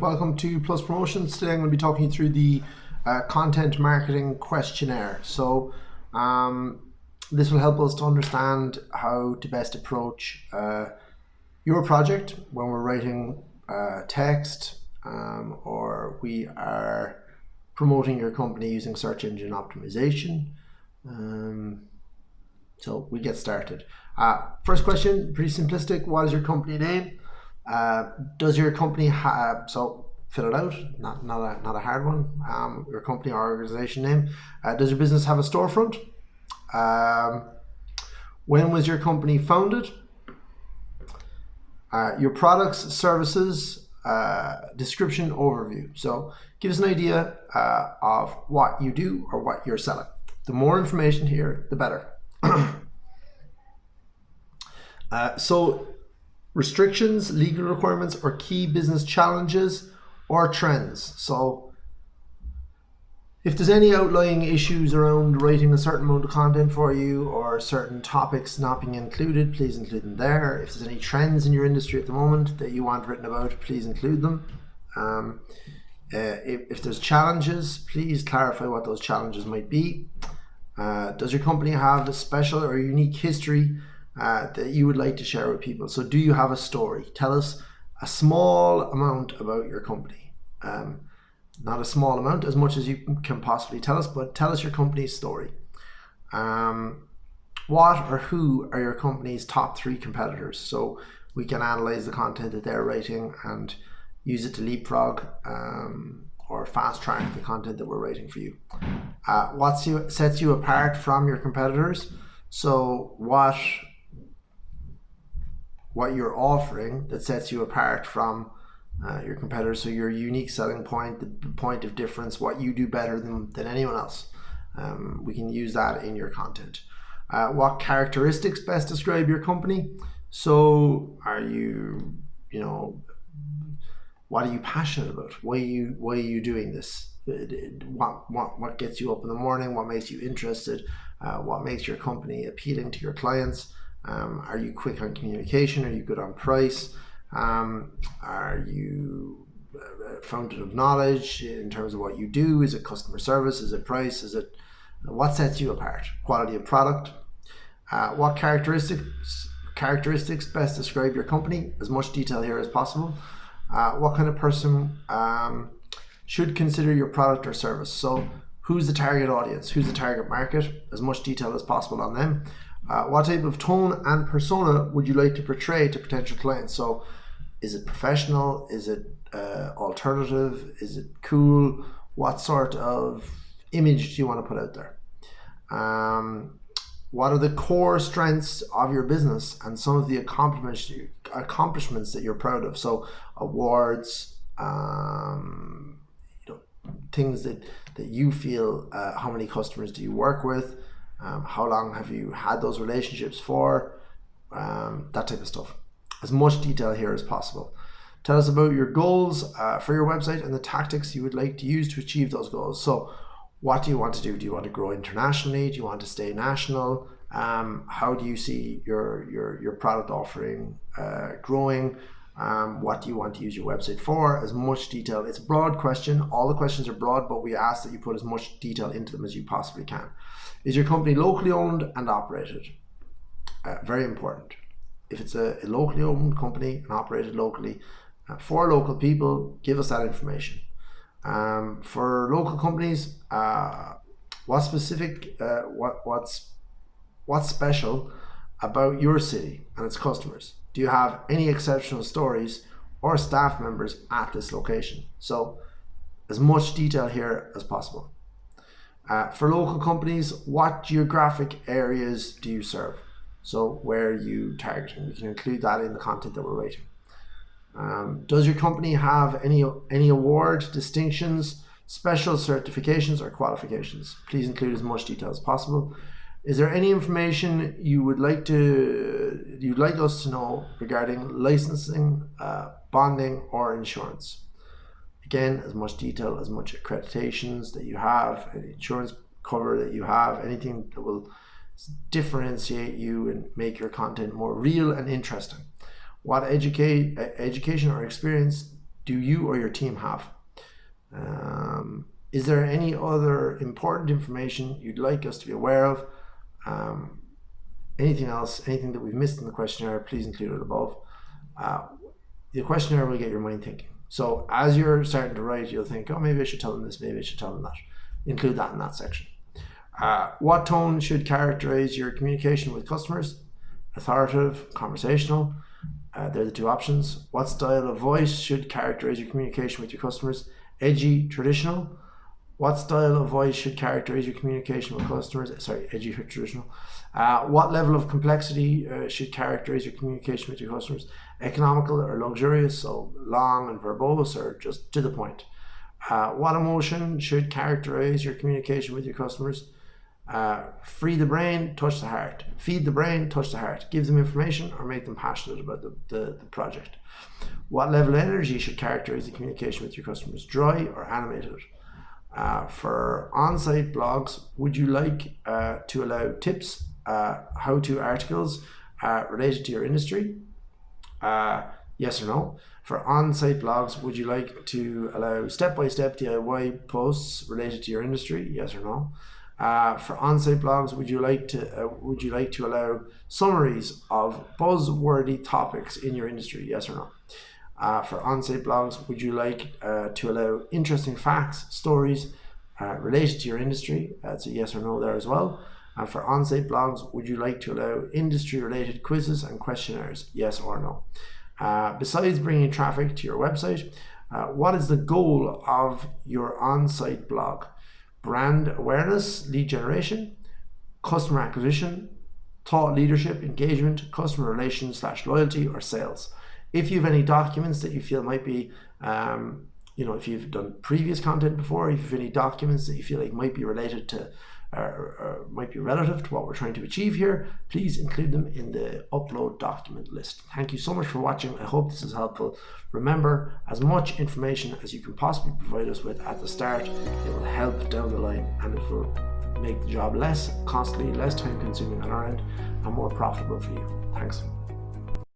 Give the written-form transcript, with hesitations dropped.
welcome to Plus Promotions. Today I'm going to be talking you through the content marketing questionnaire. So this will help us to understand how to best approach your project when we're writing text or we are promoting your company using search engine optimization. So we get started. First question, pretty simplistic. What is your company name? Does your company have, so fill it out, not a hard one, your company or organization name. Does your business have a storefront? When was your company founded? Your products, services, description, overview. So give us an idea of what you do or what you're selling. The more information here, the better. So restrictions, legal requirements, or key business challenges or trends. So if there's any outlying issues around writing a certain amount of content for you or certain topics not being included, please include them there. If there's any trends in your industry at the moment that you want written about, please include them. If there's challenges, please clarify what those challenges might be. Does your company have a special or unique history that you would like to share with people? So do you have a story? Tell us a small amount about your company. Not a small amount, as much as you can possibly tell us, but tell us your company's story. What or who are your company's top 3 competitors? So we can analyze the content that they're writing and use it to leapfrog or fast track the content that we're writing for you. What sets you apart from your competitors? So what you're offering that sets you apart from your competitors, so your unique selling point, the point of difference, what you do better than anyone else. We can use that in your content. What characteristics best describe your company? So are you, what are you passionate about? Why are you doing this? What gets you up in the morning? What makes you interested? What makes your company appealing to your clients? Are you quick on communication? Are you good on price? Are you fountain of knowledge in terms of what you do? Is it customer service? Is it price? Is it what sets you apart? Quality of product. What characteristics best describe your company? As much detail here as possible. What kind of person should consider your product or service? So who's the target audience? Who's the target market? As much detail as possible on them. What type of tone and persona would you like to portray to potential clients? So is it professional? Is it alternative? Is it cool? What sort of image do you want to put out there? What are the core strengths of your business and some of the accomplishments that you're proud of? So awards, things that you feel, how many customers do you work with? How long have you had those relationships for? That type of stuff. As much detail here as possible. Tell us about your goals for your website and the tactics you would like to use to achieve those goals. So what do you want to do? Do you want to grow internationally? Do you want to stay national? How do you see your product offering growing? What do you want to use your website for? As much detail. It's a broad question. All the questions are broad, but we ask that you put as much detail into them as you possibly can. Is your company locally owned and operated? Very important. If it's a locally owned company and operated locally for local people, give us that information. For local companies, what's special about your city and its customers? Do you have any exceptional stories or staff members at this location? So as much detail here as possible. For local companies, what geographic areas do you serve? So where are you targeting? We can include that in the content that we're writing. Does your company have any award, distinctions, special certifications or qualifications? Please include as much detail as possible. Is there any information you'd like us to know regarding licensing, bonding, or insurance? Again, as much detail, as much accreditations that you have, any insurance cover that you have, anything that will differentiate you and make your content more real and interesting. What education or experience do you or your team have? Is there any other important information you'd like us to be aware of? Anything else, anything that we've missed in the questionnaire, please include it above. The questionnaire will get your mind thinking. So as you're starting to write, you'll think, oh, maybe I should tell them this, maybe I should tell them that. Include that in that section. What tone should characterize your communication with customers? Authoritative, conversational. They're the two options. What style of voice should characterize your communication with your customers? Edgy, traditional. What style of voice should characterize your communication with customers? Sorry, edgy or traditional. What level of complexity should characterize your communication with your customers? Economical or luxurious, so long and verbose, or just to the point? What emotion should characterize your communication with your customers? Free the brain, touch the heart. Feed the brain, touch the heart. Give them information or make them passionate about the project. What level of energy should characterize the communication with your customers? Dry or animated? For on-site blogs, would you like to allow tips, how-to articles related to your industry? Yes or no? For on-site blogs, would you like to allow step-by-step DIY posts related to your industry? Yes or no? For on-site blogs, would you like to allow summaries of buzzworthy topics in your industry? Yes or no? For on-site blogs, would you like to allow interesting facts, stories related to your industry? That's a yes or no there as well. And for on-site blogs, would you like to allow industry-related quizzes and questionnaires? Yes or no? Besides bringing traffic to your website, what is the goal of your on-site blog? Brand awareness, lead generation, customer acquisition, thought leadership, engagement, customer relations / loyalty, or sales? If you have any documents that you feel might be, if you've done previous content before, if you have any documents that you feel like might be related to, or might be relative to what we're trying to achieve here, please include them in the upload document list. Thank you so much for watching. I hope this is helpful. Remember, as much information as you can possibly provide us with at the start, it will help down the line, and it will make the job less costly, less time consuming on our end, and more profitable for you. Thanks.